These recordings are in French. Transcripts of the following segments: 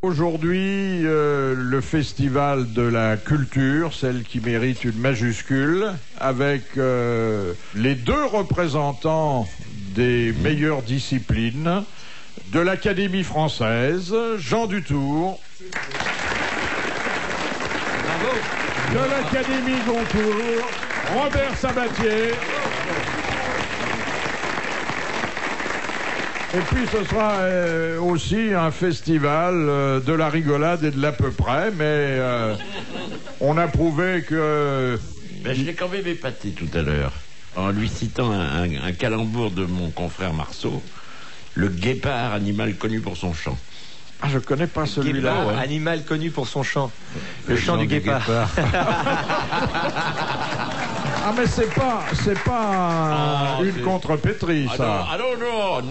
Aujourd'hui, le festival de la culture, celle qui mérite une majuscule, avec les deux représentants des meilleures disciplines de l'Académie française, Jean Dutour, de l'Académie Goncourt, Robert Sabatier. Et puis ce sera aussi un festival de la rigolade et de l'à peu près, mais on a prouvé que... Ben, je l'ai quand même épaté tout à l'heure, en lui citant un calembour de mon confrère Marceau, le guépard, animal connu pour son chant. Ah, je connais pas celui-là. Ouais. Animal connu pour son chant. Le chant du guépard. Ah, mais c'est pas une contrepétrie, ça.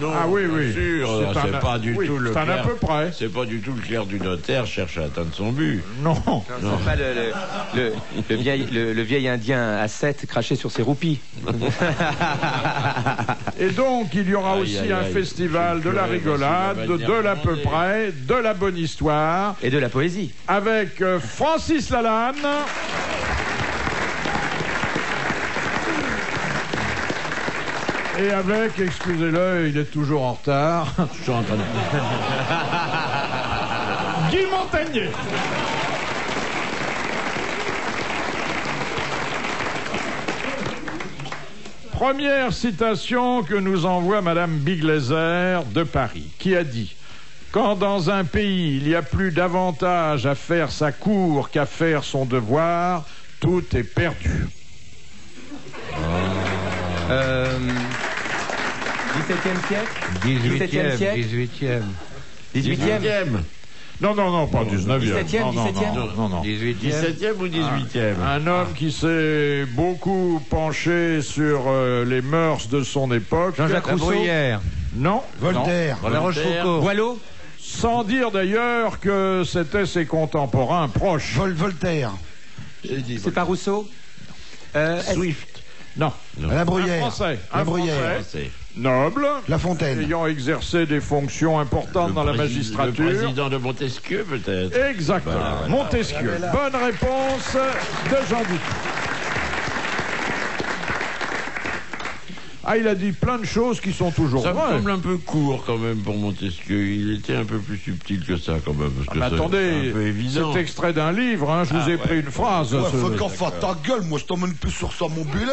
Non. Ah oui, bien oui. sûr, c'est pas du tout le c'est un à peu près. C'est pas du tout le clerc du notaire cherche à atteindre son but. Non. C'est pas le vieil indien à 7 craché sur ses roupies. Et donc, il y aura aussi un festival de la rigolade, de l'à peu près, de la bonne histoire. Et de la poésie. Avec Francis Lalanne. Et avec, excusez-le, il est toujours en retard. Je suis en train de... Guy Montagnier. Première citation que nous envoie Madame Bigleser de Paris, qui a dit: quand dans un pays il y a plus d'avantage à faire sa cour qu'à faire son devoir, tout est perdu. 17e siècle 18e siècle 18e. Non, pas 19e. 17e, 17e. Non. 17e ou 18e? Un homme qui s'est beaucoup penché sur les mœurs de son époque. Jean-Jacques Rousseau. Non. Voltaire. La Rochefoucauld. Boileau. Sans dire d'ailleurs que c'était ses contemporains proches. Voltaire. C'est pas Rousseau. Swift. Non. La Bruyère. Un Français. Noble. La Fontaine. Ayant exercé des fonctions importantes dans la magistrature. Le président de Montesquieu, peut-être. Exactement. Voilà. Montesquieu. Bonne réponse de Jean Dutour. Ah, il a dit plein de choses qui sont toujours Ça me vraies. semble un peu court quand même pour Montesquieu. Il était un peu plus subtil que ça quand même. Parce que attendez, c'est un peu évident. c'est extrait d'un livre, hein, je vous ai pris une phrase. Ouais, faut qu'on fasse ta gueule, moi je t'emmène plus sur ça, mon bullet.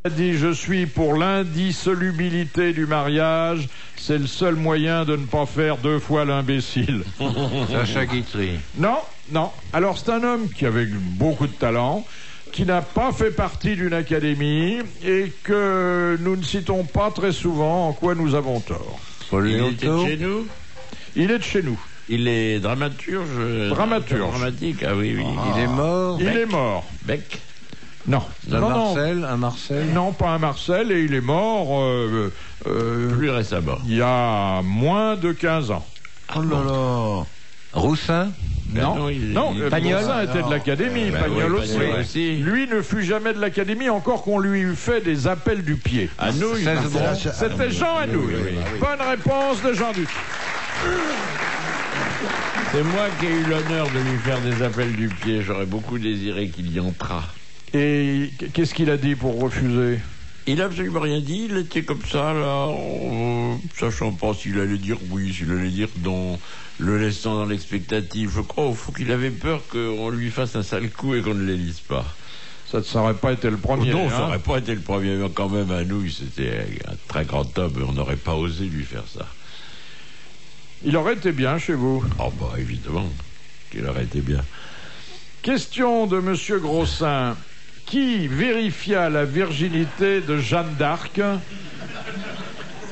Il a dit: je suis pour l'indissolubilité du mariage, c'est le seul moyen de ne pas faire deux fois l'imbécile. Sacha Guitry. Non. Alors c'est un homme qui avait beaucoup de talent, qui n'a pas fait partie d'une académie et que nous ne citons pas très souvent, en quoi nous avons tort. Il était de chez nous. Il est de chez nous. Il est dramaturge. Dramatique, ah oui. Il est mort. Il est mort. Beck. Non. Un Marcel. Non, pas un Marcel, et il est mort Plus récemment. il y a moins de 15 ans. Oh là là. Roussin. Non, Pagnol. Pagnol était de l'Académie, Pagnol aussi. Pagnol aussi. Lui ne fut jamais de l'Académie, encore qu'on lui eût fait des appels du pied. Anouilh. C'était Jean Anouilh. Bonne réponse de Jean Dutour. C'est moi qui ai eu l'honneur de lui faire des appels du pied. J'aurais beaucoup désiré qu'il y entrât. Et qu'est-ce qu'il a dit pour refuser? Il n'a absolument rien dit. Il était comme ça, là, sachant pas s'il allait dire oui, s'il allait dire non, le laissant dans l'expectative. Je crois au fond qu'il avait peur qu'on lui fasse un sale coup et qu'on ne l'élise pas. Ça ne saurait pas été le premier. Non, ça n'aurait pas été le premier. Mais quand même, Anouilh, c'était un très grand homme. On n'aurait pas osé lui faire ça. Il aurait été bien chez vous. Oh, bah, évidemment qu'il aurait été bien. Question de Monsieur Grossin. Qui vérifia la virginité de Jeanne d'Arc?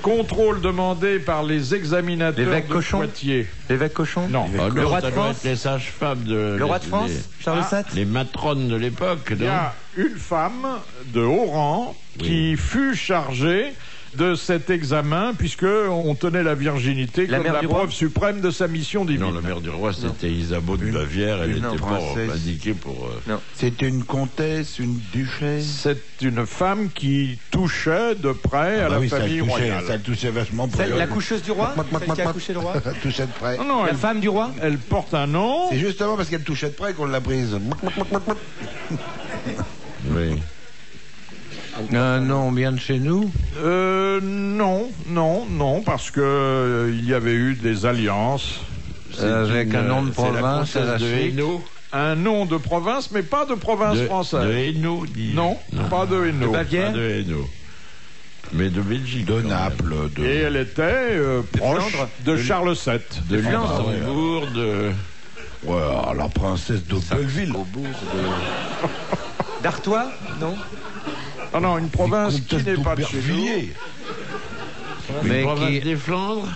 Contrôle demandé par les examinateurs L'évêque de Cochon. Poitiers. L'évêque Cochon. Non. Le roi de Ça doit France. être les sages-femmes de... Le roi de France. Charles VII. Les matrones de l'époque, Il y non? a une femme de haut rang qui fut chargée de cet examen, puisque on tenait la virginité La comme mère la du roi preuve suprême de sa mission divine. Non, la mère du roi, c'était Isabeau de Bavière. Elle Une était pas princesse. indiquée pour... C'était une comtesse, une duchesse. C'est une femme qui touchait de près à la famille royale. Ça le touchait vachement près. La coucheuse du roi, celle qui a couché le roi. Ça le touchait de près. Non, non, La elle, femme du roi. elle porte un nom. C'est justement parce qu'elle touchait de près qu'on l'a prise. Oui. Un nom bien de chez nous. Non, parce que il y avait eu des alliances. Avec un nom de C'est la province à la princesse de suite. Hainaut. Un nom de province, mais pas de province française. De Hainaut, dit. Non, pas de Hainaut. Bavière. Pas de Hainaut. Mais de Belgique. De quand même. Naples, de... Et elle était proche Flandre. de Charles VII. De Flandre. Luxembourg, de... Ouais, la princesse de Belleville. D'Artois, non. Ah non, une province qui n'est pas de chez nous. d'Aubervilliers. Mais province qui... des Flandres.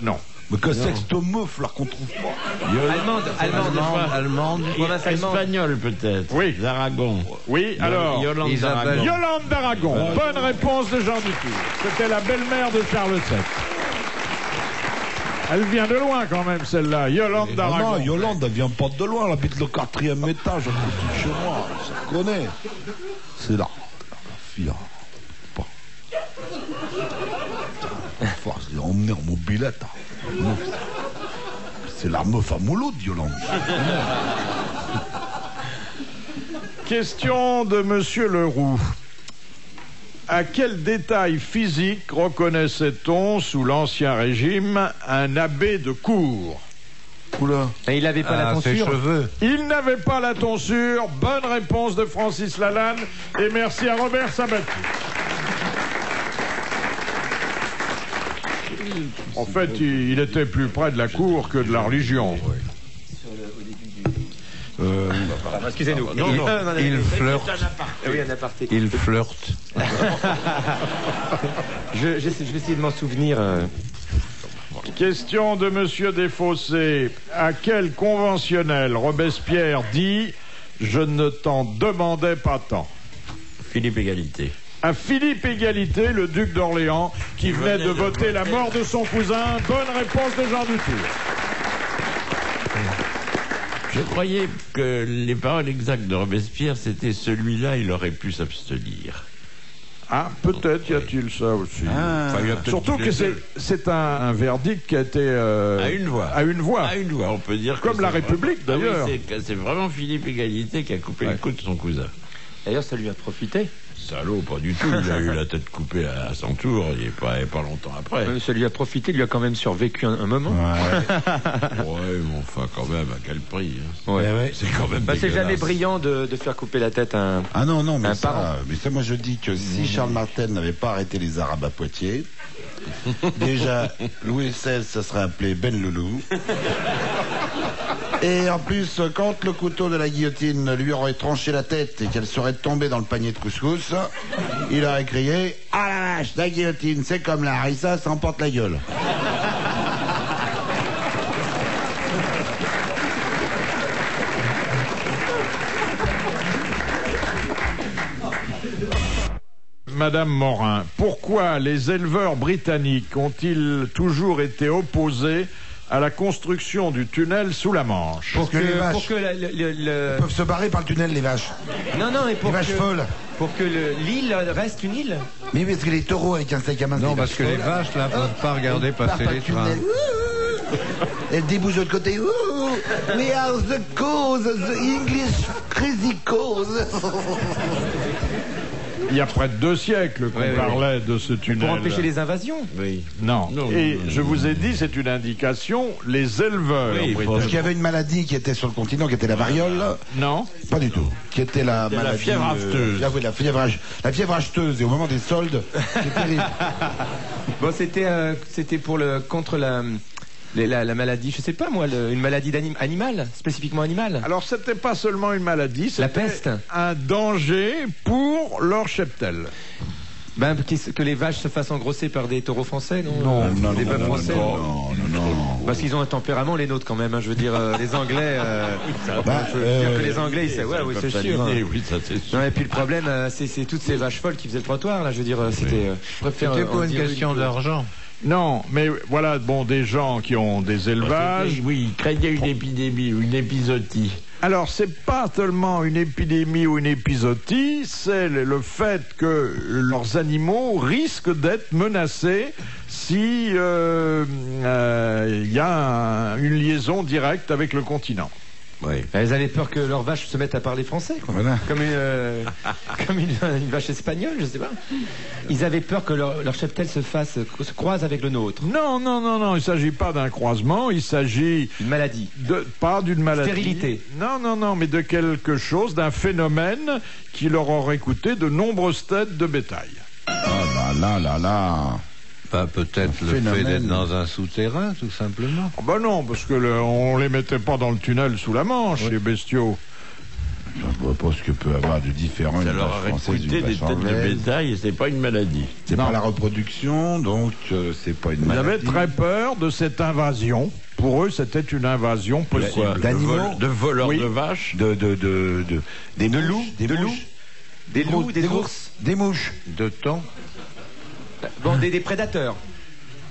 Non. Mais que c'est que cette meuf là qu'on trouve pas? Allemande. Province allemande. Espagnol, peut-être. Oui. D'Aragon. Oui, alors. Yolande Isabelle. d'Aragon. Yolande d'Aragon. Bonne réponse de Jean Dutour. C'était la belle-mère de Charles VII. Elle vient de loin quand même, celle-là. Yolande Non, d'Aragon. Yolande, elle vient pas de loin, elle habite le 4e étage, à côté de chez moi, ça connaît. C'est là, la fille, hein. Pas. Enfin, je l'ai emmenée en mobilette. Hein. C'est la meuf à Mouloud, Yolande. Question de Monsieur Leroux. À quel détail physique reconnaissait-on sous l'Ancien Régime un abbé de cour? Oula. Et il n'avait pas la ses tonsure. cheveux. Il n'avait pas la tonsure. Bonne réponse de Francis Lalanne. Et merci à Robert Sabatier. En fait, il était plus près de la cour que de la religion. Excusez-nous. Il flirte. Oui, un aparté. Il flirte. Je vais essayer de m'en souvenir. Question de Monsieur Desfossés. À quel conventionnel Robespierre dit « Je ne t'en demandais pas tant » Philippe Égalité. À Philippe Égalité, le duc d'Orléans, qui venait de voter la mort de son cousin. Bonne réponse de Jean Dutour. Je croyais que les paroles exactes de Robespierre, c'était celui-là, il aurait pu s'abstenir. Ah, peut-être y a-t-il ça aussi. Ah. Enfin, il y a peut-être Surtout les que deux. c'est un verdict qui a été... À une voix. À une voix. À une voix, on peut dire. que Comme la c'est République, vraiment- d'ailleurs. Ah oui, c'est vraiment Philippe Égalité qui a coupé le cou de son cousin. D'ailleurs, ça lui a profité. Salaud, pas du tout. Il a eu la tête coupée à son tour, il n'est pas longtemps après. Ça lui a profité, il lui a quand même survécu un moment. Ouais, mais enfin, quand même, à quel prix hein. Ouais. C'est quand même Bah, c'est jamais dégueulasse. brillant de faire couper la tête à un... Ah non, non, Un mais parent. ça, moi je dis que si Charles Martel n'avait pas arrêté les Arabes à Poitiers, déjà Louis XVI ça serait appelé Ben Loulou. Et en plus, quand le couteau de la guillotine lui aurait tranché la tête et qu'elle serait tombée dans le panier de couscous, il aurait crié « Ah la vache, la guillotine, c'est comme la harissa, ça emporte la gueule !» Madame Morin, pourquoi les éleveurs britanniques ont-ils toujours été opposés à la construction du tunnel sous la Manche? Parce que les vaches pour que Ils peuvent se barrer par le tunnel, les vaches. Non, non, et pour Les vaches que, folles. pour que l'île reste une île. Mais parce que les taureaux avec un steak à main. Non, parce que les vaches, là, peuvent pas regarder passer les trains. Elle débouche de l'autre côté. We are the cause, the English crazy cause. Il y a près de 2 siècles qu'on parlait de ce tunnel. Pour empêcher les invasions. Oui. Non. Non, Et non, je non, vous ai dit, c'est une indication, les éleveurs Oui, britanniques. Parce qu'il y avait une maladie qui était sur le continent, qui était la variole. Non. Pas du tout. Qui était la C'était la maladie. fièvre afteuse. Oui, la fièvre acheteuse. Et au moment des soldes, c'est terrible. Bon, c'était pour contre la maladie, je sais pas moi, une maladie animale, spécifiquement animale. Alors, c'était pas seulement une maladie, La c'était peste. un danger pour leur cheptel. Ben, que les vaches se fassent engrosser par des taureaux français, non? Non, des non, bœufs non, français. non. Parce qu'ils ont un tempérament, les nôtres, quand même. Hein, je veux dire, les Anglais. Je veux dire que les Anglais, oui, c'est sûr. Hein. Oui, ça c'est sûr. Non, et puis le problème, c'est toutes ces vaches folles qui faisaient le trottoir. Là, je veux dire, c'était. Je préfère. C'était pas une question d'argent. Non, mais voilà, bon, des gens qui ont des élevages. Oui, ils craignaient une épidémie ou une épizootie. Alors, c'est pas seulement une épidémie ou une épizootie, c'est le fait que leurs animaux risquent d'être menacés si y a une liaison directe avec le continent. Oui. Elles avaient peur que leurs vaches se mettent à parler français, quoi. Voilà. Comme une vache espagnole, je sais pas. Ils avaient peur que leur cheptel se croise avec le nôtre. Non, il ne s'agit pas d'un croisement, il s'agit Une maladie. pas d'une maladie. Stérilité. Non, mais de quelque chose, d'un phénomène qui leur aurait coûté de nombreuses têtes de bétail. Ah là. Pas peut-être le fait d'être dans un souterrain, tout simplement. Ah ben non, parce que on les mettait pas dans le tunnel sous la Manche, les bestiaux. Je vois pas ce que peut avoir de différent une Ça leur vache aurait française coûté d'une des vache têtes de anglaise. bétail et c'est pas une maladie. C'est pas la reproduction, donc c'est pas une Ils avaient maladie. très peur de cette invasion. Pour eux, c'était une invasion Quoi, possible. D'animaux de voleurs Oui. de vaches. Des loups, des de mouches, loups, des loups, des ours. des mouches. De temps. Bon, des prédateurs.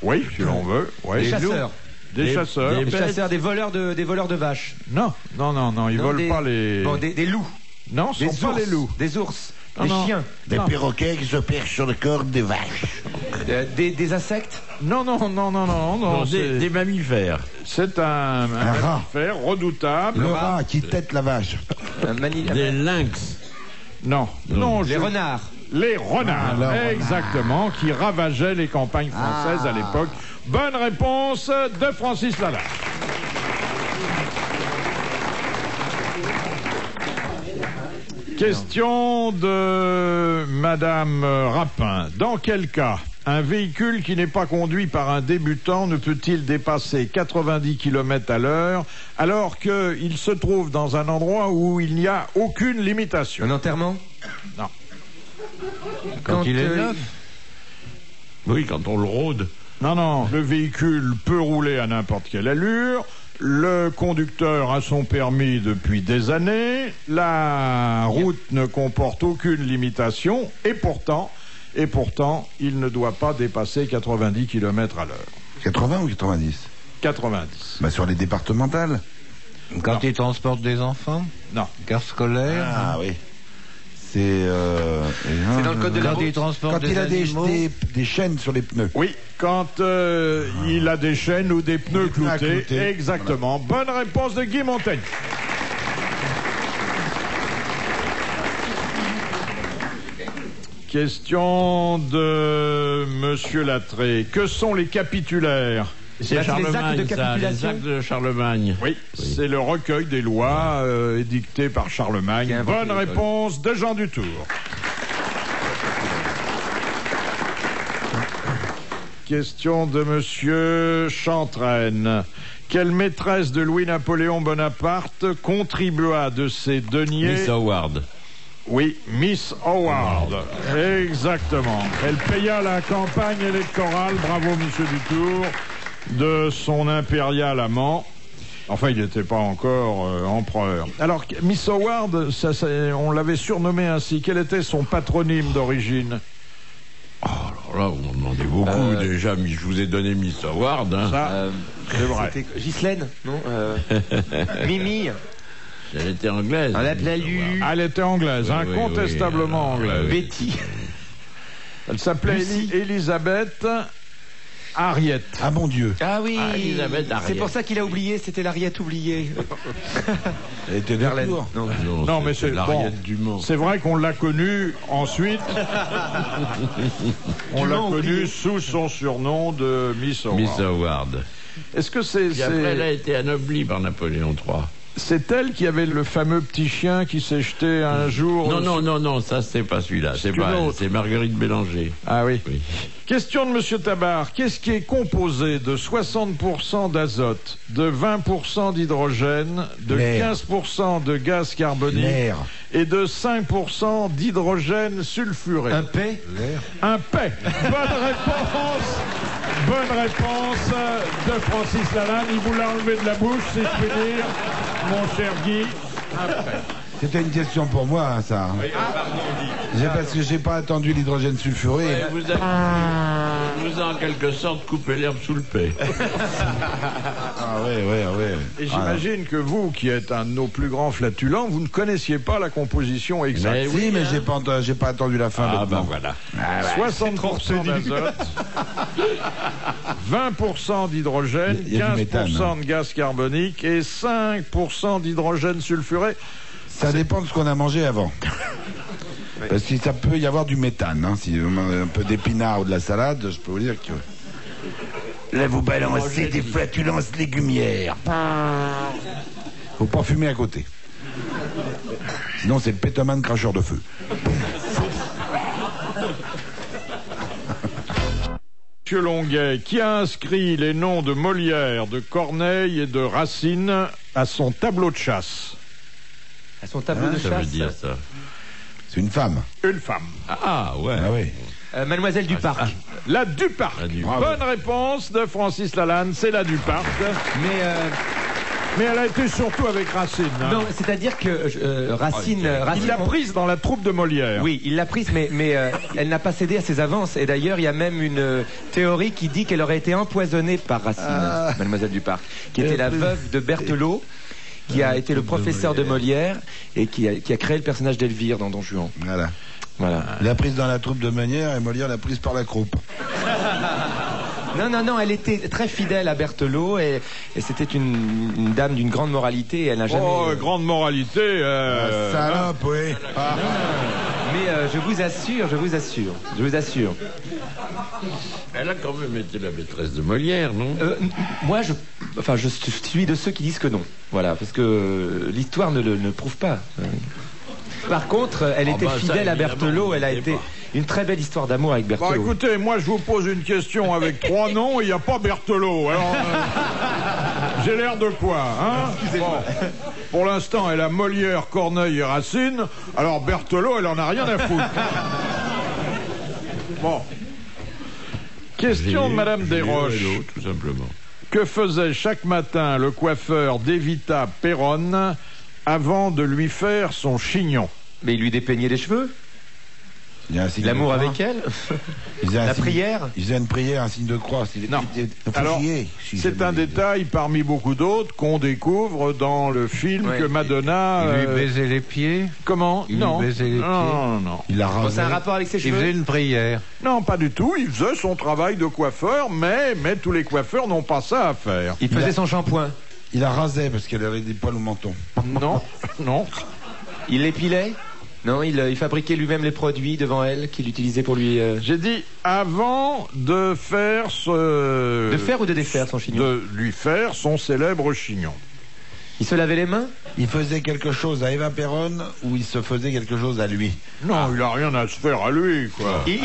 Oui, si l'on veut. Ouais. Des chasseurs. Des chasseurs. Des chasseurs, des voleurs de vaches. Non, ils Non, volent pas les... Bon, des loups. Non, ce Des sont ours. pas les loups. Des ours. Non, des non. chiens. Des Non. perroquets qui se perchent sur le corps des vaches. Des insectes. Non, Non, c'est- des mammifères. c'est un rat. mammifère redoutable. Le rat qui tête la vache. Des lynx. Non, Les renards. Les renards, Ah, le exactement, qui ravageaient les campagnes françaises à l'époque. Bonne réponse de Francis Lalanne. Question de Madame Rapin. Dans quel cas un véhicule qui n'est pas conduit par un débutant ne peut-il dépasser 90 km à l'heure alors qu'il se trouve dans un endroit où il n'y a aucune limitation? Un enterrement. Non. Quand il est neuf. Oui, quand on le rôde. Non, le véhicule peut rouler à n'importe quelle allure. Le conducteur a son permis depuis des années. La route ne comporte aucune limitation. Et pourtant, il ne doit pas dépasser 90 km à l'heure. 80 ou 90? 90. Bah sur les départementales. Quand il transporte des enfants. Non. Car scolaire. Ah oui. C'est C'est dans le code de la Quand il route. transporte quand des il a animaux. des chaînes sur les pneus. Oui, quand il a des chaînes ou des pneus Des pneus à cloutés. clouter. Exactement. Bonne réponse de Guy Montaigne. Question de Monsieur Lattré. Que sont les capitulaires? C'est Bah, c'est les Charlemagne, actes de ça, capitulation. les actes de Charlemagne. Oui, c'est le recueil des lois édictées par Charlemagne. Qui a inventé Bonne l'école. réponse de Jean Dutour. Question de Monsieur Chantraine. Quelle maîtresse de Louis-Napoléon Bonaparte contribua de ses deniers... Miss Howard. Oui, Miss Howard. Exactement. Elle paya la campagne électorale, bravo Monsieur Dutour, de son impérial amant. Enfin, il n'était pas encore empereur. Alors, Miss Howard, on l'avait surnommée ainsi. Quel était son patronyme d'origine? Alors là, vous m'en demandez beaucoup déjà, mais je vous ai donné Miss Howard. Hein. Ça, c'est vrai. C'était Ghislaine, non Mimi. Elle était anglaise. On l'appelait Lulu. Elle était anglaise, Oui, incontestablement oui, anglaise. Betty. Elle s'appelait Lucie. Elisabeth Harriet. Ah mon Dieu. Ah oui. Ah, Elisabeth C'est Harriet. pour ça qu'il a oublié, c'était l'Ariette oubliée. Elle était Verlaine. Verlaine. Non. Non, mais c'est l'Ariette bon. du Mans. C'est vrai qu'on l'a connue ensuite. On l'a Mans connue oublié. sous son surnom de Miss Howard. Miss Howard. Est-ce que c'est... Puis après, elle a été anoblie par Napoléon III. C'est elle qui avait le fameux petit chien qui s'est jeté un jour. Non, ça c'est pas celui-là. C'est une pas elle, autre. c'est Marguerite Bélanger. Ah oui. Oui. Question de Monsieur Tabar. Qu'est-ce qui est composé de 60% d'azote, de 20% d'hydrogène, de L'air. 15% de gaz carbonique L'air. et de 5% d'hydrogène sulfuré? Un paix. Un paix. Bonne réponse de Francis Lalanne. Il vous l'a enlevé de la bouche, si je puis dire, mon cher Guy. Un paix. C'était une question pour moi, hein, ça. Parce que j'ai pas attendu l'hydrogène sulfuré. Ouais, vous avez en quelque sorte coupé l'herbe sous le paix. Ah ouais. Et j'imagine que vous, qui êtes un de nos plus grands flatulents, vous ne connaissiez pas la composition exacte. Mais oui, Si, mais hein. j'ai pas attendu la fin. Ah bêtement. voilà. 60% d'azote, 20% d'hydrogène, Il y a du 15% méthane, de gaz carbonique et 5% d'hydrogène sulfuré. Ça dépend de ce qu'on a mangé avant. Parce que ça peut y avoir du méthane. Hein. Si vous mangez un peu d'épinards ou de la salade, je peux vous dire que... Là, vous balancez des flatulences légumières. Faut pas fumer à côté. Sinon, c'est le pétomane cracheur de feu. Monsieur Longuet, qui a inscrit les noms de Molière, de Corneille et de Racine à son tableau de chasse? À son tableau de Ça chasse. veut dire ça. C'est une femme. Une femme. Ah ouais. Ah oui. Mademoiselle Duparc. La Duparc. La Duparc. Bonne réponse de Francis Lalanne, c'est la Duparc. Mais elle a été surtout avec Racine. Hein. Non, c'est-à-dire que Racine... Il l'a prise dans la troupe de Molière. Oui, il l'a prise, mais elle n'a pas cédé à ses avances. Et d'ailleurs, il y a même une théorie qui dit qu'elle aurait été empoisonnée par Racine, Mademoiselle Duparc, qui était la veuve de Berthelot, qui a été le professeur de Molière et qui a créé le personnage d'Elvire dans Don Juan. Voilà. Il l'a prise dans la troupe de Molière et Molière l'a prise par la croupe. Non, elle était très fidèle à Berthelot et c'était une dame d'une grande moralité. Et elle n'a jamais. Oh, grande moralité. Salope, oui. Mais je vous assure. Elle a quand même été la maîtresse de Molière, non? Moi, je suis de ceux qui disent que non. Voilà, parce que l'histoire ne le prouve pas. Par contre, elle était fidèle à Berthelot. Elle a été une très belle histoire d'amour avec Berthelot. Bon, écoutez, moi je vous pose une question avec 3 noms, il n'y a pas Berthelot. Alors, j'ai l'air de quoi, hein? Bon, pour l'instant, elle a Molière, Corneille et Racine. Alors Berthelot, elle en a rien à foutre. Bon. Question de Madame Desroches. Tout simplement. Que faisait chaque matin le coiffeur d'Evita Perron avant de lui faire son chignon? Mais il lui dépeignait les cheveux. L'amour avec elle. La prière. Il faisait une prière, un signe de croix. Non. Alors, c'est un détail parmi beaucoup d'autres qu'on découvre dans le film que Madonna... Il lui baisait les pieds. Comment? Il Non. lui baisait les pieds. Non. Il l'a rasé. C'est un rapport avec ses Il cheveux. faisait une prière. Non, pas du tout. Il faisait son travail de coiffeur, mais tous les coiffeurs n'ont pas ça à faire. Il faisait son shampoing. Il la rasait parce qu'elle avait des poils au menton. Non. Il l'épilait. Non, il fabriquait lui-même les produits devant elle qu'il utilisait pour lui... J'ai dit avant de faire ce... De faire ou de défaire son chignon? De lui faire son célèbre chignon. Il se lavait les mains? Il faisait quelque chose à Eva Perron ou il se faisait quelque chose à lui? Non, il a rien à se faire à lui, quoi. Il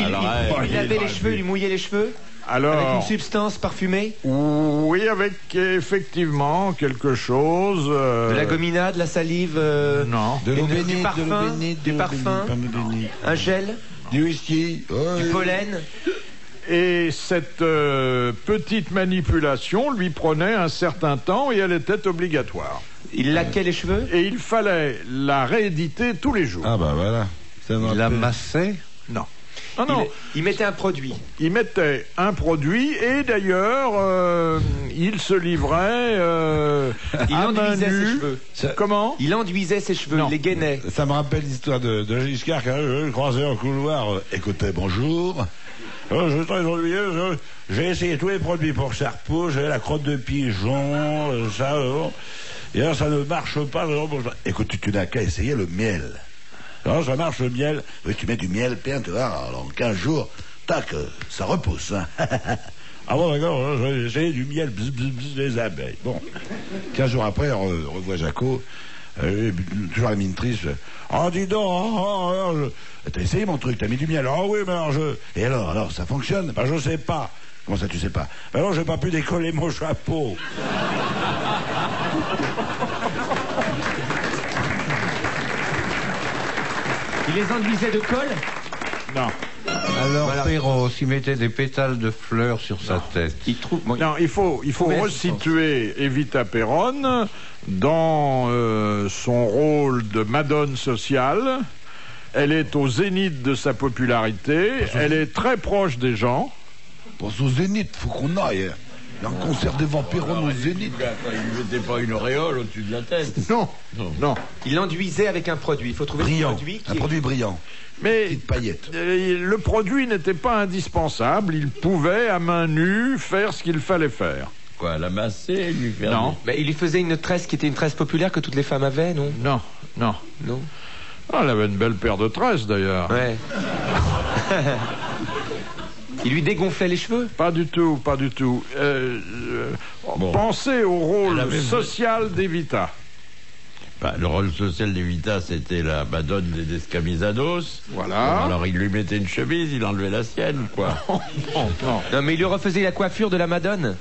lavait les cheveux, il lui mouillait les cheveux? Alors, avec une substance parfumée? Oui, avec effectivement quelque chose... De la gominade, de la salive? Non. De l'eau du bénite, parfum, du parfum, un gel, du whisky, du pollen. Et cette petite manipulation lui prenait un certain temps et elle était obligatoire. Il laquait les cheveux? Et il fallait la rééditer tous les jours. Ah bah voilà. Il la massait. Non. Non. Il mettait un produit. Il mettait un produit et d'ailleurs, il se livrait il à main enduisait nue. ses cheveux. Comment? Il enduisait ses cheveux, Non. il les gainait. Ça me rappelle l'histoire de Giscard qui a croisé en couloir. Écoutez, bonjour. Je suis très ennuyeux. J'ai essayé tous les produits pour Serpot. J'ai la crotte de pigeon, ça. Et là, ça ne marche pas. Écoute, tu n'as qu'à essayer le miel. Alors, ça marche le miel. Oui, tu mets du miel, bien, tu vois. Alors, en 15 jours, tac, ça repousse. Hein. Ah bon, d'accord, j'ai du miel, bzz, bzz, bzz, des abeilles. Bon. 15 jours après, on revoit Jaco, toujours la mine triste. Ah, dis donc, t'as essayé mon truc, t'as mis du miel. Ah oui, mais alors Et alors, ça fonctionne? Ben, je sais pas. Comment ça, tu sais pas? Ben non, j'ai pas pu décoller mon chapeau. Il les enduisait de colle? Non. Alors, Perrault, s'il mettait des pétales de fleurs sur sa tête. Non, il faut resituer Evita Peron dans son rôle de madone sociale. Elle est au zénith de sa popularité. Elle est très proche des gens. Pour ce zénith, faut qu'on aille. Il y a un concert des vampirons au zénith. Il ne mettait pas une auréole au-dessus de la tête. Non. Il l'enduisait avec un produit. Il faut trouver Brillant. un produit Un produit brillant. Mais Petite paillette. le produit n'était pas indispensable. Il pouvait, à main nue, faire ce qu'il fallait faire. Quoi, l'amasser, lui faire... Non. Mais il lui faisait une tresse qui était une tresse populaire que toutes les femmes avaient, non? Non. Ah, elle avait une belle paire de tresses, d'ailleurs. Ouais. Il lui dégonflait les cheveux? Pas du tout. Pensez au rôle social d'Evita. Bah, le rôle social d'Evita, c'était la madone des Descamisados. Voilà. Bon, alors il lui mettait une chemise, il enlevait la sienne, quoi. Non, mais il lui refaisait la coiffure de la Madone.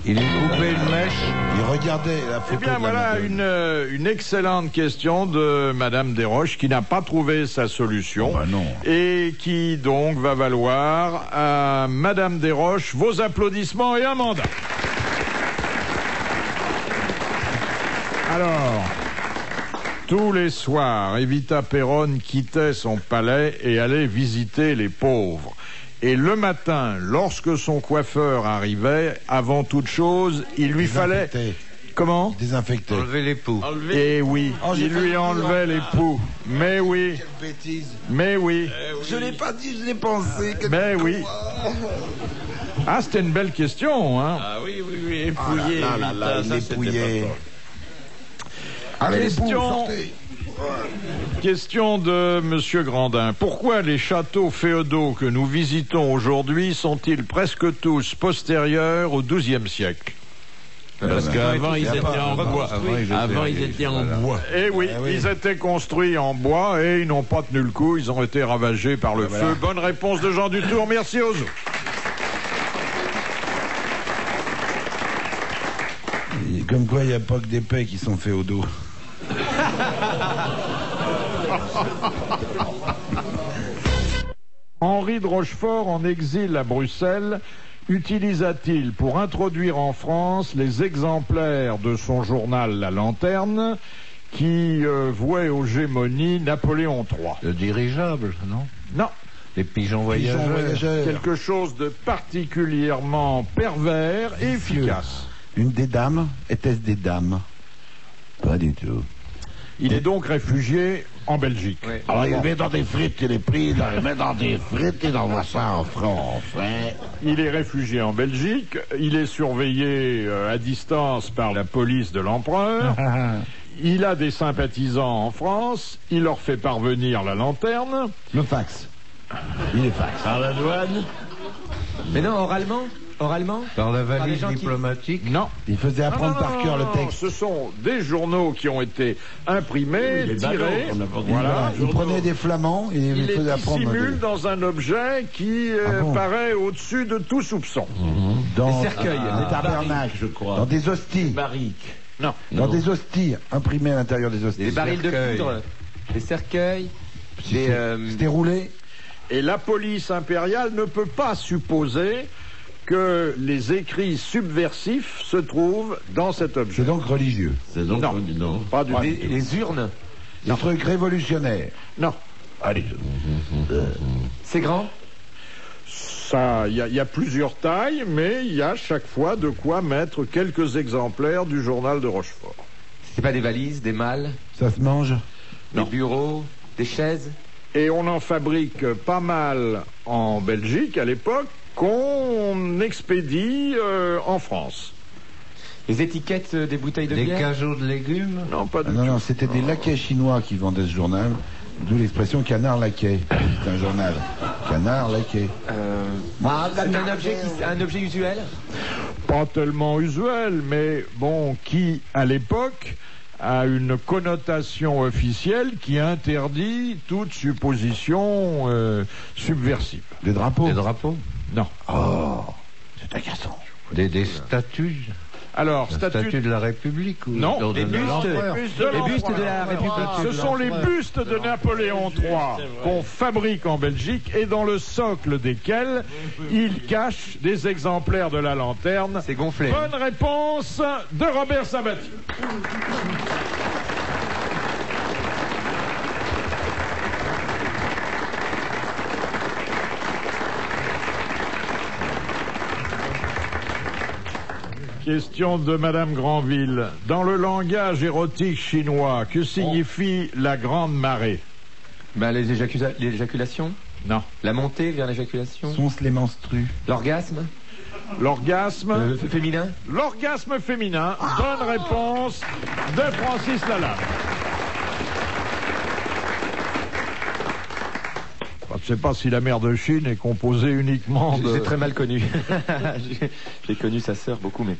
Il lui coupait une mèche. Il regardait la photo. Eh bien, de la voilà Madone. une excellente question de Madame Desroches qui n'a pas trouvé sa solution. Oh, bah non. Et qui donc va valoir à Madame Desroches vos applaudissements et un mandat. Alors, tous les soirs, Evita Peron quittait son palais et allait visiter les pauvres. Et le matin, lorsque son coiffeur arrivait, avant toute chose, il lui fallait... Comment? Désinfecté. Enlever les poux. Eh oui, il lui enlevait les poux. Mais oui. Quelle bêtise. Mais oui. Je l'ai pas dit, je l'ai pensé. Mais oui. Ah, c'était une belle question, hein. Ah oui, épouillé. il est épouillé. Allez, Question de Monsieur Grandin. Pourquoi les châteaux féodaux que nous visitons aujourd'hui sont-ils presque tous postérieurs au XIIe siècle? Parce qu'avant, ils étaient en bois. Avant, ils étaient en bois. Eh oui, ils étaient construits en bois et ils n'ont pas tenu le coup. Ils ont été ravagés par le feu. Bonne réponse de Jean Dutour. Merci aux autres. Comme quoi, il n'y a pas que des paix qui sont féodaux. Henri de Rochefort, en exil à Bruxelles, utilisa-t-il pour introduire en France les exemplaires de son journal La Lanterne qui vouait aux gémonies Napoléon III? Le dirigeable, non? Non. Les pigeons voyageurs. Quelque chose de particulièrement pervers et efficace. Une des dames? Était-ce des dames? Pas du tout. Il est donc réfugié en Belgique. Oui. Alors il met dans des frites, il est pris, il met dans des frites, il envoie ça en français. Il est réfugié en Belgique, il est surveillé à distance par la police de l'empereur. Il a des sympathisants en France, il leur fait parvenir la lanterne. Le fax. Il est fax. Par la douane? Mais non, oralement? Par la valise diplomatique? Non. Il faisait apprendre par cœur le texte. Ce sont des journaux qui ont été imprimés, tirés. Voilà. Il prenait des flamands et il faisait les apprendre. dissimule dans un objet qui paraît au-dessus de tout soupçon. Dans des cercueils, des tabernacles, je crois. Dans des hosties. Barriques. Non. Dans des hosties, imprimées à l'intérieur des hosties. Des barils de poudre, des cercueils, C'était roulé. Et la police impériale ne peut pas supposer que les écrits subversifs se trouvent dans cet objet. C'est donc religieux. C'est donc non, pas du tout. les urnes. Des trucs révolutionnaires. Non. Allez. C'est grand? Il y a plusieurs tailles, mais il y a chaque fois de quoi mettre quelques exemplaires du journal de Rochefort. C'est pas des valises, des malles, Ça se mange? des bureaux, des chaises? Et on en fabrique pas mal en Belgique à l'époque, qu'on expédie en France. Les étiquettes des bouteilles de Des bière? cajots de légumes? Non, pas du tout. Non, c'était des laquais chinois qui vendaient ce journal. D'où l'expression canard laquais. C'est un journal. Canard laqué. C'est un objet usuel? Pas tellement usuel, mais bon, qui, à l'époque, a une connotation officielle qui interdit toute supposition subversive. Des drapeaux. Des drapeaux? Non. Oh, c'est agaçant. Des statues? Alors, La statue de la République ou Non, les bustes. Les bustes de la République. Ce sont les bustes de Napoléon III qu'on fabrique en Belgique et dans le socle desquels il cache des exemplaires de la lanterne. C'est gonflé. Bonne réponse de Robert Sabatier. Question de Madame Granville. Dans le langage érotique chinois, que signifie la grande marée? Ben, l'éjaculation? Non. La montée vers l'éjaculation? Sont-ce les menstrues? L'orgasme? L'orgasme? Féminin? L'orgasme féminin. Bonne réponse de Francis Lalanne. Je ne sais pas si la mer de Chine est composée uniquement de... C'est très mal connu. J'ai connu sa sœur beaucoup, mais...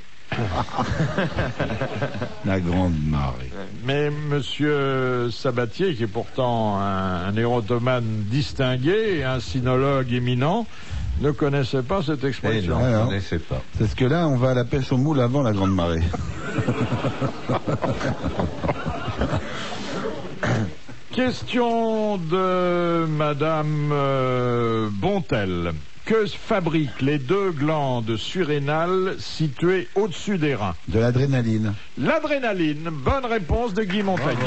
La grande marée. Mais Monsieur Sabatier, qui est pourtant un érotomane distingué et un sinologue éminent, ne connaissait pas cette expression. Non, je Alors, ne connaissais pas. parce que là, on va à la pêche au moule avant la grande marée. Question de Madame Bontel. Que fabriquent les deux glandes surrénales situées au-dessus des reins? De l'adrénaline. L'adrénaline. Bonne réponse de Guy Montagnier.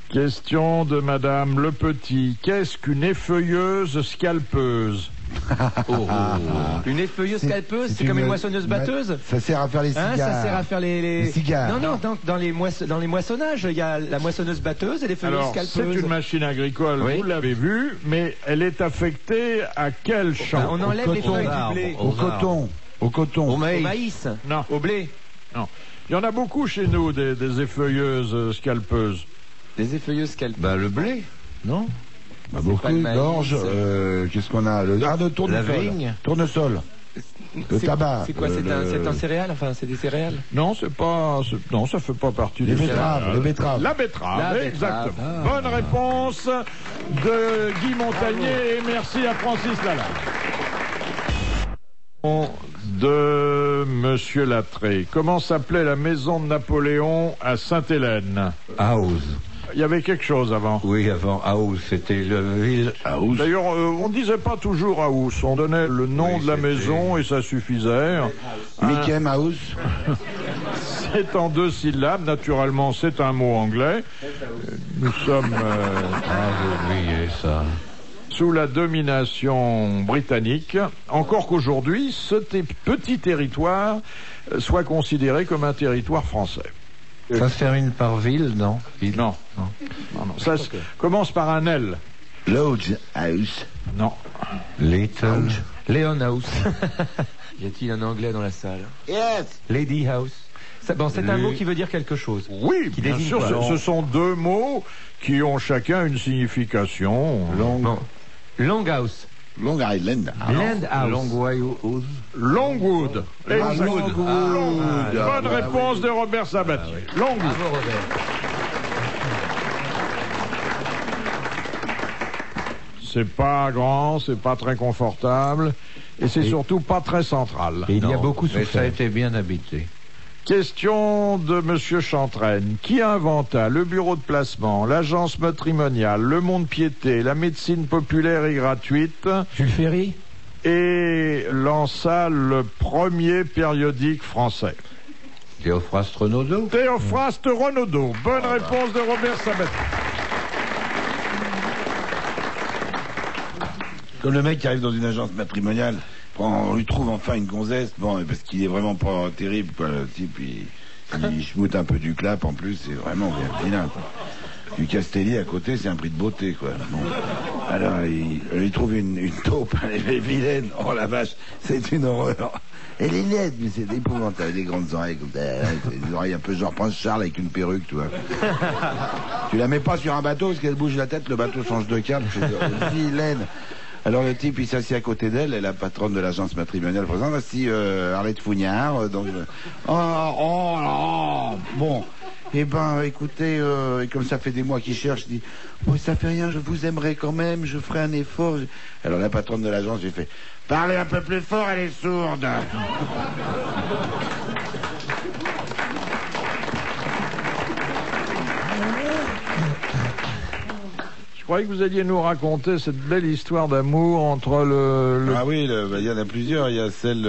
Question de Madame Le Petit. Qu'est-ce qu'une effeuilleuse scalpeuse? Une effeuilleuse scalpeuse, c'est comme une moissonneuse batteuse? Ça sert à faire les cigares. Ça sert à faire les cigares. Non, dans les moissonnages, il y a la moissonneuse batteuse et l'effeuilleuse Alors, scalpeuse. c'est une machine agricole, Oui. vous l'avez vu, mais elle est affectée à quel champ? On enlève les feuilles du blé. Au coton. Au coton. Au maïs. Non. Au blé. Non. Il y en a beaucoup chez nous, des effeuilleuses scalpeuses. Des effeuilleuses scalpeuses. Bah, le blé, non? Bah, beaucoup pas le maïs. d'orge. Qu'est-ce qu'on a? Le tournesol. La vigne. Tournesol. Le tabac. C'est quoi? C'est un céréal? Enfin, c'est des céréales? Non, c'est pas. Non, ça fait pas partie Les des betteraves. céréales. Les betteraves. La betterave, La betterave. exactement. Bonne réponse de Guy Montagnier et merci à Francis Lalanne. De Monsieur Lattré. Comment s'appelait la maison de Napoléon à Sainte-Hélène? House. Il y avait quelque chose avant. Oui, avant House, c'était le ville. House. D'ailleurs, on ne disait pas toujours House. On donnait le nom Oui, de la c'était- maison et ça suffisait. Mickey Mouse. C'est en 2 syllabes. Naturellement, c'est un mot anglais. Nous sommes J'ai oublié ça. sous la domination britannique. Encore qu'aujourd'hui, ce petit territoire soit considéré comme un territoire français. Ça se termine par ville, non? Non. Ça commence par un L. Lodge House. Non. Little. Leon House. Y a-t-il un anglais dans la salle? Yes. Lady House. Bon, c'est un mot qui veut dire quelque chose. Oui, Qui bien désigne sûr, quoi? ce sont deux mots qui ont chacun une signification. Bon. Longhouse. Long Island. Land House. Longwood. Longwood. Exactement. Longwood. Bonne réponse de Robert Sabatier. Longwood. Bravo, Robert. C'est pas grand, c'est pas très confortable et c'est surtout pas très central. Et il y a Non, beaucoup mais ça a souffert. été bien habité. Question de Monsieur Chantraine. Qui inventa le bureau de placement, l'agence matrimoniale, le mont-de-piété, la médecine populaire et gratuite Jules Ferry? et lança le premier périodique français? Théophraste Renaudot. Théophraste Renaudot. Bonne réponse de Robert Sabatier. Comme le mec qui arrive dans une agence matrimoniale, on lui trouve enfin une gonzesse, bon, parce qu'il est vraiment pas terrible, quoi, le type, il schmoute un peu du clap, en plus, c'est vraiment bien vilain, quoi. Du Castelli à côté, c'est un prix de beauté, quoi. Bon. Alors, il trouve une taupe, elle est vilaine. Oh la vache, c'est une horreur. Elle est laide, mais c'est épouvantable. Elle a des grandes oreilles, comme des oreilles un peu genre Prince Charles avec une perruque, tu vois. Tu la mets pas sur un bateau, parce qu'elle bouge la tête, le bateau change de cap. C'est vilaine. Alors le type, il s'assied à côté d'elle, et la patronne de l'agence matrimoniale présente, voici Arlette Fougnard. Donc, bon. Eh ben, écoutez, comme ça fait des mois qu'il cherche, je dis, oh, ça fait rien, je vous aimerai quand même, je ferai un effort. Alors la patronne de l'agence, j'ai fait, parlez un peu plus fort, elle est sourde. Je croyais que vous alliez nous raconter cette belle histoire d'amour entre le... Ah oui, il y en a plusieurs, il y a celle...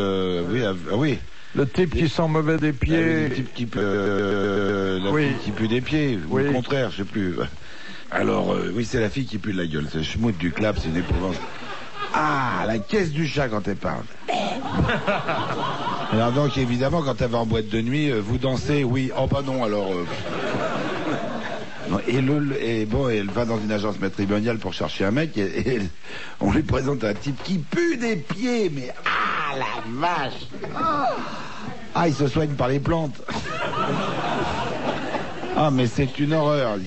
oui. Le type qui sent mauvais des pieds. Le type qui pue, fille qui pue des pieds, ou le contraire, je sais plus. Alors, oui, c'est la fille qui pue de la gueule. C'est Schmout du clap, c'est une épouvante. Ah, la caisse du chat quand elle parle. Alors donc, évidemment, quand elle va en boîte de nuit, vous dansez, oui. Oh bah non, alors... Non, et elle va dans une agence matrimoniale pour chercher un mec, et on lui présente un type qui pue des pieds, mais... Ah, la vache! Ah, il se soigne par les plantes. Ah, mais c'est une horreur.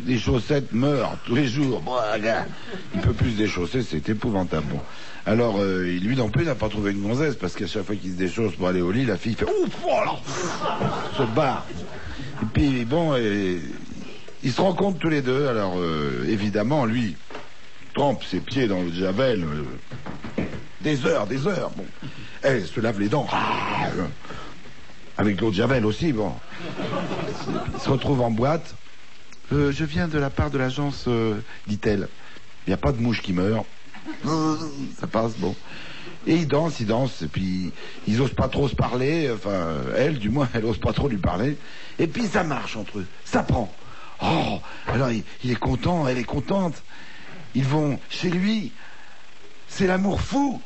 Les chaussettes meurent tous les jours. Bon, regarde, il peut plus se déchausser, c'est épouvantable. Bon. Alors, lui non plus n'a pas trouvé une gonzesse, parce qu'à chaque fois qu'il se déchausse pour aller au lit, la fille fait ouf, voilà, se barre. Et puis, bon, ils se rencontrent tous les deux. Alors, évidemment, lui trempe ses pieds dans le javel. Des heures. Bon. Elle se lave les dents. Avec l'eau de javel aussi, bon. Ils se retrouvent en boîte. Je viens de la part de l'agence, dit-elle. Il n'y a pas de mouche qui meurt. Ça passe, bon. Et ils dansent, et puis ils osent pas trop se parler. Enfin, elle, du moins, elle ose pas trop lui parler. Et puis ça marche entre eux. Ça prend. Oh, alors il est content, elle est contente. Ils vont chez lui. C'est l'amour fou.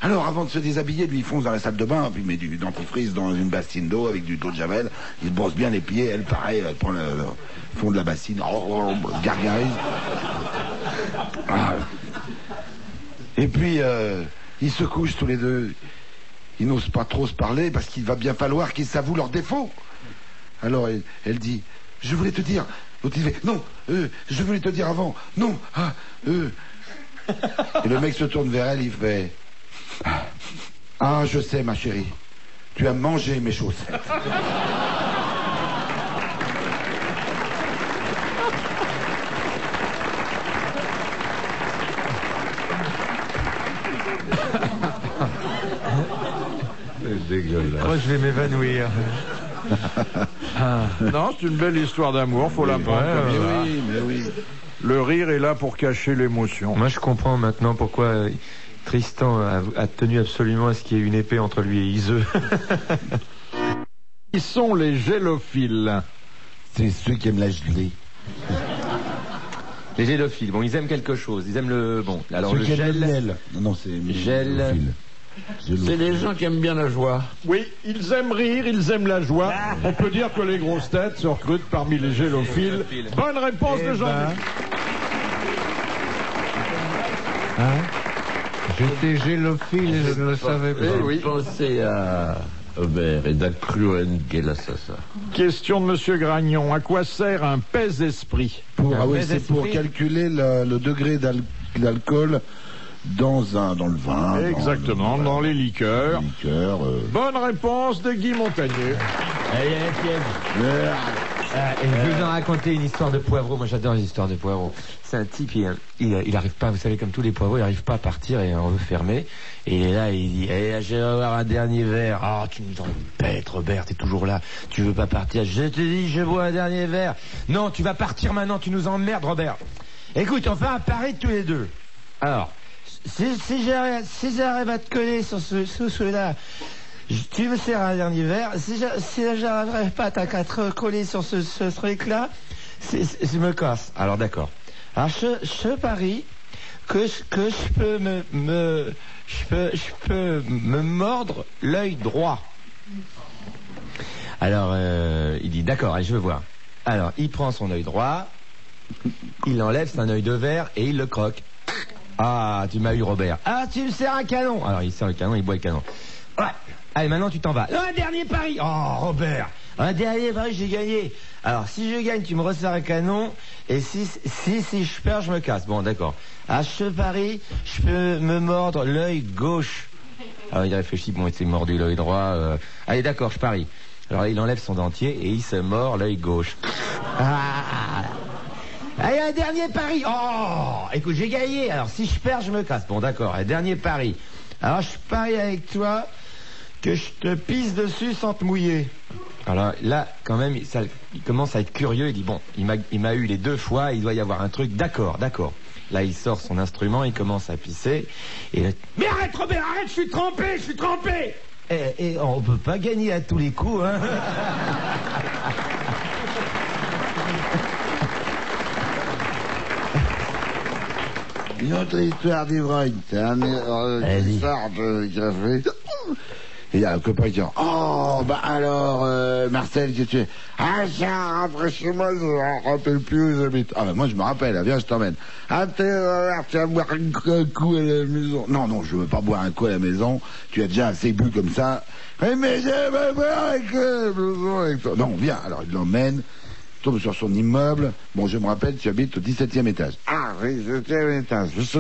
Alors, avant de se déshabiller, lui, il fonce dans la salle de bain, puis il met du dentifrice dans une bassine d'eau avec du d'eau de javel. Il se brosse bien les pieds. Elle, pareil, elle prend le fond de la bassine. Gargarise. Ah. Et puis, ils se couchent tous les deux. Ils n'osent pas trop se parler parce qu'il va bien falloir qu'ils s'avouent leurs défauts. Alors, elle dit, je voulais te dire. L'autre, il fait, non, je voulais te dire avant. Non, Et le mec se tourne vers elle, il fait... Ah, je sais, ma chérie. Tu as mangé mes chaussettes. C'est dégueulasse. Oh, je vais m'évanouir. Non, c'est une belle histoire d'amour, faut la prendre comme ça. Mais oui. Le rire est là pour cacher l'émotion. Moi, je comprends maintenant pourquoi Tristan a tenu absolument à ce qu'il y ait une épée entre lui et Iseux. Qui sont les gélophiles? C'est ceux qui aiment la gelée. Les gélophiles, bon, ils aiment quelque chose. Ils aiment le... Bon, alors ceux le qui aiment gel... le miel. Non, c'est... Gel... C'est les gens qui aiment bien la joie. Oui, ils aiment rire, ils aiment la joie. On peut dire que les grosses têtes se recrutent parmi les gélophiles. Bonne réponse de Jean-Luc. J'étais gélophile et je ne le savais pas. Oui. Pensez à Aubert et d'Acruen qui est l'assassin. Question de Monsieur Gragnon. À quoi sert un pèse-esprit? C'est pour calculer le degré d'alcool dans le vin. Exactement, dans les liqueurs. Bonne réponse de Guy Montagnier. Allez, et je vais vous en raconter une histoire de poivreau. Moi, j'adore les histoires de poivreau. C'est un type, il arrive pas, vous savez, comme tous les poivreaux, il arrive pas à partir et on veut fermer. Et il est là, il dit, je vais avoir un dernier verre. Ah, tu nous embêtes, Robert, t'es toujours là. Tu veux pas partir. Je te dis, je bois un dernier verre. Non, tu vas partir maintenant, tu nous emmerdes, Robert. Écoute, on fait un pari tous les deux. Alors, si j'arrive à te coller sur celui-là, tu me sers un dernier verre. Si j'arriverai pas à te coller sur ce truc-là, je me casse. Alors d'accord. Alors je parie que je peux me mordre l'œil droit. Alors il dit d'accord, allez, je veux voir. Alors il prend son œil droit, Il enlève son œil de verre et il le croque. Ah, tu m'as eu, Robert. Ah, tu me sers un canon. Alors, il sert le canon, il boit le canon. Ouais. Allez, maintenant, tu t'en vas. Un dernier pari. Oh, Robert. Un dernier pari, j'ai gagné. Alors, si je gagne, tu me resserres un canon. Et si je perds, je me casse. Bon, d'accord. À ce pari, je peux me mordre l'œil gauche. Alors, il réfléchit. Bon, il s'est mordu l'œil droit. Allez, d'accord, je parie. Alors, il enlève son dentier et il se mord l'œil gauche. Ah. Allez, un dernier pari. Oh, écoute, j'ai gagné. Alors, si je perds, je me casse. Bon, d'accord. Un dernier pari. Alors, je parie avec toi que je te pisse dessus sans te mouiller. Alors là, quand même, il commence à être curieux. Il dit, bon, il m'a eu les 2 fois, il doit y avoir un truc. D'accord, d'accord. Là, il sort son instrument, il commence à pisser. Et là, mais arrête, Robert, arrête, je suis trempé. Et on peut pas gagner à tous les coups, hein. Une autre histoire d'ivrogne. C'est un histoire de café. Et il y a un copain qui dit, oh, bah alors, Marcel, qu'est-ce que tu fais? Ah, tiens, rentre chez moi, je me rappelle plus où j'habite. Ah, bah moi, je me rappelle, viens, je t'emmène. Ah, tu vas boire un coup à la maison. Non, je veux pas boire un coup à la maison. Tu as déjà assez bu comme ça. Mais j'aime boire un coup à la maison avec toi. Non, viens. Alors, il l'emmène. Tombe sur son immeuble. Bon, je me rappelle, tu habites au 17e étage. Ah, oui, 17e étage. Je sais,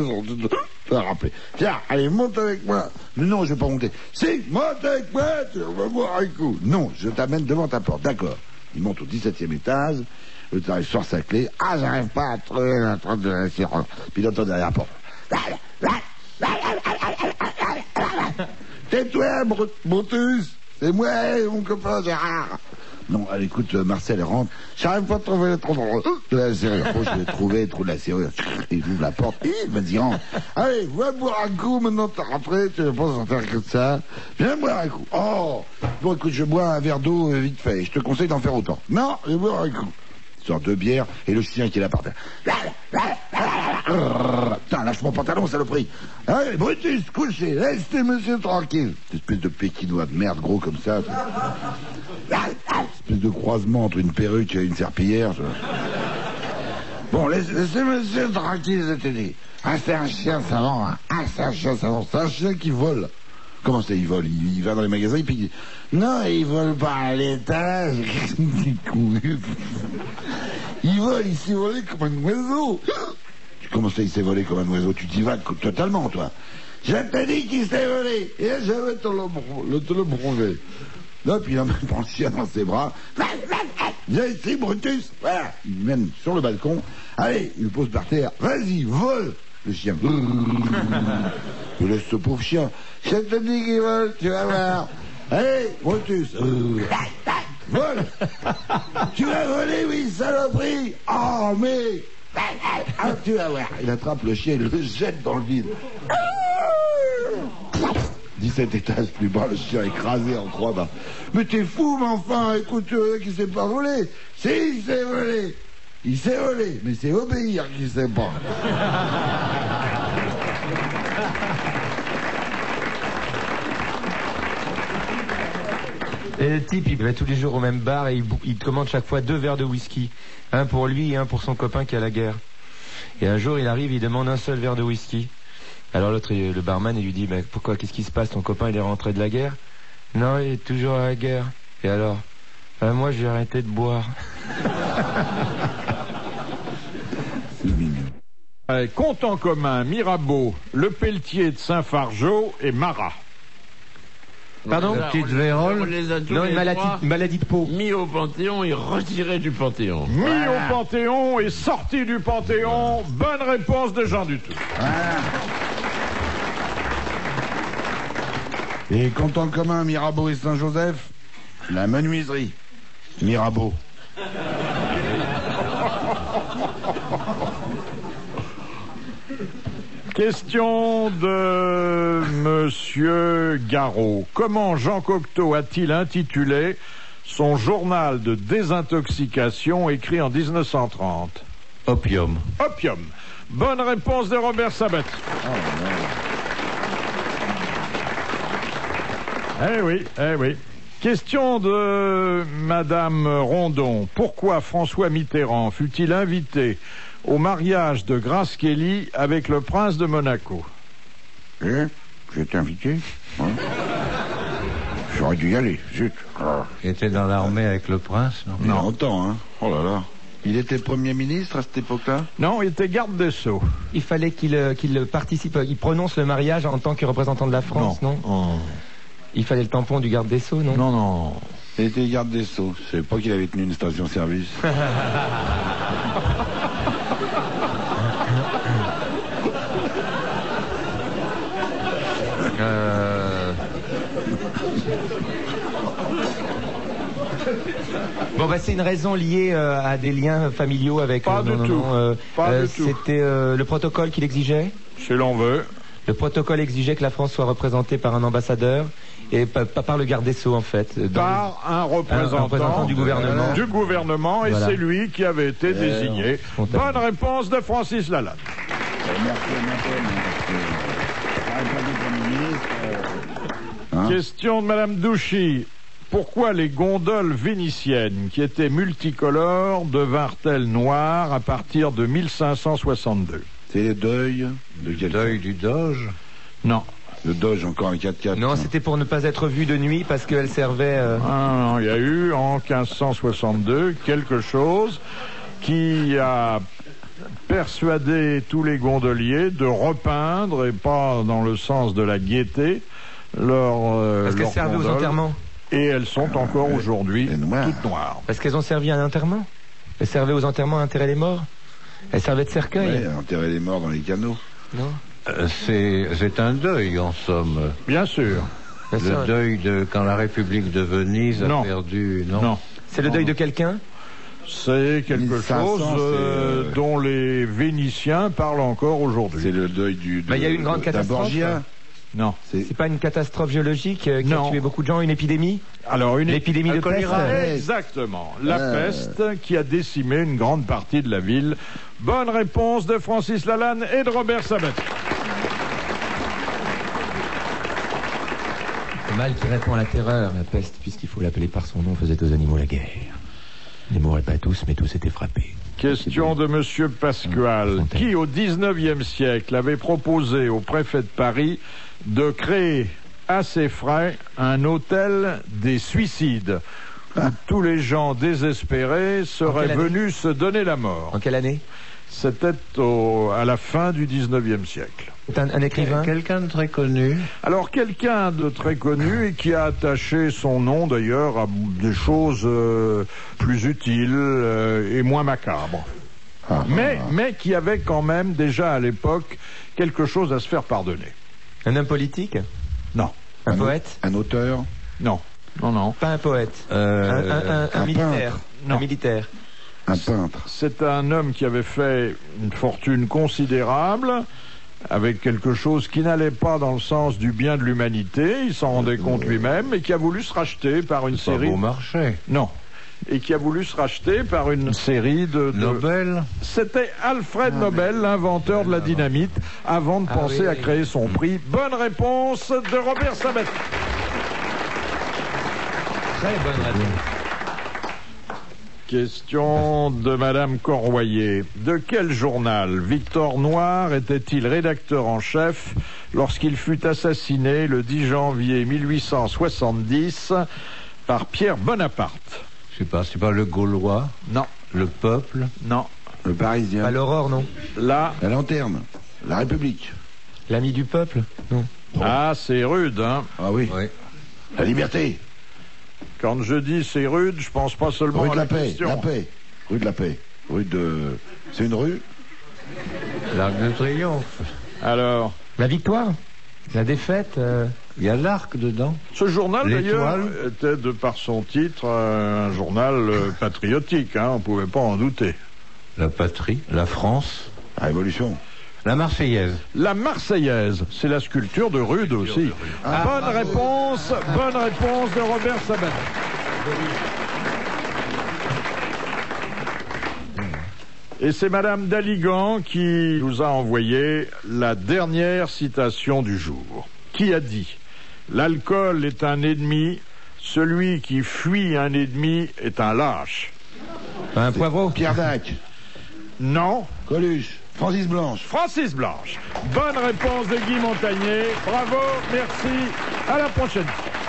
te rappeler. Tiens, allez, monte avec moi. Mais non, je vais pas monter. Si, monte avec moi, tu vas boire un coup. Non, je t'amène devant ta porte. D'accord. Il monte au 17e étage. Le tarif sort sa clé. Ah, j'arrive pas à trouver la trappe de l'assurance. Puis il entend derrière la porte. Tais-toi, Brutus. C'est moi, mon copain Gérard. Non, allez, écoute, Marcel rentre. J'arrive pas à trouver le trou de la serrure. Oh, je l'ai trouvé, trou de la serrure. Il ouvre la porte. Il m'a dit, rentre. Allez, va boire un coup, maintenant t'es rentré, tu vas pas s'en faire que ça. Viens boire un coup. Oh, bon, écoute, je bois un verre d'eau vite fait. Je te conseille d'en faire autant. Non, je vais boire un coup. Il sort 2 bières et le chien qui est là par terre. Putain, lâche mon pantalon, saloperie. Allez, Brutus, couché, laissez monsieur tranquille. Cette espèce de pékinois de merde gros comme ça. Espèce de croisement entre une perruque et une serpillière. Bon, laissez monsieur tranquille, je t'ai dit. Ah, c'est un chien savant, hein. Ah, c'est un chien savant. C'est un chien qui vole. Comment ça, il vole? Il va dans les magasins, il pique. Non, il vole pas à l'étage. Il vole, il s'est volé comme un oiseau. Comment ça, il s'est volé comme un oiseau? Tu t'y vas totalement, toi. Je t'ai dit qu'il s'est volé. Et je vais te le prouver. Là, puis il emmène le chien dans ses bras. Viens ici, Brutus. Voilà. Il mène sur le balcon. Allez, il le pose par terre. Vas-y, vole. Le chien. Tu laisses ce pauvre chien. Je te dis qu'il vole, tu vas voir. Allez, Brutus. Vole. Tu vas voler, oui, saloperie. Oh, mais... Ah, tu vas voir. Il attrape le chien et le jette dans le vide. 17 étages plus bas, le chien écrasé en 3 bas. Mais t'es fou, mais enfin, écoute, qui s'est pas volé. Si, il s'est volé. Il s'est volé, mais c'est obéir qu'il sait pas. Et le type, il va tous les jours au même bar et il commande chaque fois 2 verres de whisky. Un pour lui et un pour son copain qui est à la guerre. Et un jour, il arrive, il demande un seul verre de whisky. Alors l'autre, le barman, il lui dit, mais pourquoi, qu'est-ce qui se passe? Ton copain, il est rentré de la guerre? Non, il est toujours à la guerre. Et alors? Moi, j'ai arrêté de boire. Compte en commun, Mirabeau, Le Pelletier de Saint-Fargeau et Marat. Pardon? Petite vérole. Non, une maladie de peau. Mis au Panthéon et retiré du Panthéon. Mis au Panthéon et sorti du Panthéon. Bonne réponse de Jean Dutour. Voilà. Et compte en commun, Mirabeau et Saint-Joseph, la menuiserie. Mirabeau. Question de Monsieur Garot. Comment Jean Cocteau a-t-il intitulé son journal de désintoxication écrit en 1930? Opium. Opium. Bonne réponse de Robert Sabatier. Eh oui, eh oui. Question de Madame Rondon. Pourquoi François Mitterrand fut-il invité au mariage de Grace Kelly avec le prince de Monaco? J'ai été invité. Ouais. J'aurais dû y aller, zut. Il était dans l'armée avec le prince, non? Il y a longtemps, hein. Oh là là. Il était Premier ministre à cette époque-là? Non, il était garde des Sceaux. Il fallait qu'il participe, il prononce le mariage en tant que représentant de la France, non? Il fallait le tampon du garde des Sceaux, non? Non. Il était garde des Sceaux. Je savais pas qu'il avait tenu une station-service. Bon, bah, c'est une raison liée à des liens familiaux avec... Pas du tout. C'était le protocole qui l'exigeait. Si l'on veut. Le protocole exigeait que la France soit représentée par un ambassadeur et pas par le garde des Sceaux, en fait. Par un représentant du gouvernement. Du gouvernement, et Voilà. c'est lui qui avait été désigné. Bonne réponse de Francis Lalanne. Question de Madame Douchy. Pourquoi les gondoles vénitiennes, qui étaient multicolores, devinrent-elles noires à partir de 1562? C'est le deuil de quel Deuil du Doge? Non. Le Doge encore un 4x4. Non, c'était pour ne pas être vue de nuit parce qu'elle servait... Non, il y a eu en 1562 quelque chose qui a persuadé tous les gondoliers de repeindre, et pas dans le sens de la gaieté, parce qu'elles servaient aux enterrements. Et elles sont encore aujourd'hui noires. toutes noires. Parce qu'elles ont servi à un enterrement. Elles servaient aux enterrements à enterrer les morts. Elles servaient de cercueil. Ouais, enterrer les morts dans les canaux. Non. C'est un deuil, en somme. Bien sûr. Le deuil de quand la République de Venise a perdu... Non. C'est le deuil de quelqu'un? C'est quelque 1500, chose dont les Vénitiens parlent encore aujourd'hui. C'est le deuil du... Il y a eu une grande catastrophe. Borgia. Non. C'est pas une catastrophe géologique qui a tué beaucoup de gens, une épidémie? Alors, l'épidémie de peste. Exactement. La peste qui a décimé une grande partie de la ville. Bonne réponse de Francis Lalanne et de Robert Sabat. Le mal qui répond à la terreur, la peste, puisqu'il faut l'appeler par son nom, faisait aux animaux la guerre. Ils ne mouraient pas tous, mais tous étaient frappés. Question de Monsieur Pasquale, qui au XIXe siècle avait proposé au préfet de Paris de créer à ses frais un hôtel des suicides, où tous les gens désespérés seraient venus se donner la mort. En quelle année? C'était à la fin du XIXe siècle. C'est un écrivain? Quelqu'un de très connu? Alors, quelqu'un de très connu et qui a attaché son nom d'ailleurs à des choses plus utiles et moins macabres. Mais qui avait quand même déjà à l'époque quelque chose à se faire pardonner. Un homme politique? Non. Un poète? Un auteur? Non. Non. Pas un poète. Un militaire? Non. Un militaire? Un peintre? C'est un homme qui avait fait une fortune considérable, avec quelque chose qui n'allait pas dans le sens du bien de l'humanité, il s'en rendait compte lui-même, et qui a voulu se racheter par une série... Pas Beaumarchais? Non. Et qui a voulu se racheter par une série de... Nobel? C'était Alfred Nobel, l'inventeur de la dynamite, avant de penser à créer son prix. Bonne réponse de Robert Sabat. Très bonne réponse. Question de Madame Corroyer. De quel journal Victor Noir était-il rédacteur en chef lorsqu'il fut assassiné le 10 janvier 1870 par Pierre Bonaparte? Je sais pas, c'est pas le Gaulois? Non. Le Peuple? Non. Le Parisien? Pas l'Aurore, non? Là. La Lanterne? La République? L'ami du peuple? Non. Ah, c'est rude, hein? Ah oui. La Liberté? Quand je dis c'est rude, je pense pas seulement Rue de à la la Paix, question. la Paix. Rue de la Paix. Rue de... C'est une rue? L'Arc de Triomphe. Alors? La victoire? La défaite? Il y a l'arc dedans. Ce journal, d'ailleurs, L'Étoile. était, de par son titre, un journal patriotique, hein, on pouvait pas en douter. La patrie, la France. La Révolution? La Marseillaise. La Marseillaise, c'est la sculpture de Rude aussi. Bonne réponse de Robert Sabat. Et c'est Madame Daligan qui nous a envoyé la dernière citation du jour. Qui a dit « L'alcool est un ennemi, Celui qui fuit un ennemi est un lâche. Un poivreau. Pierre Dac. Non. Coluche. Francis Blanche. Francis Blanche. Bonne réponse de Guy Montagnier. Bravo, merci. À la prochaine fois.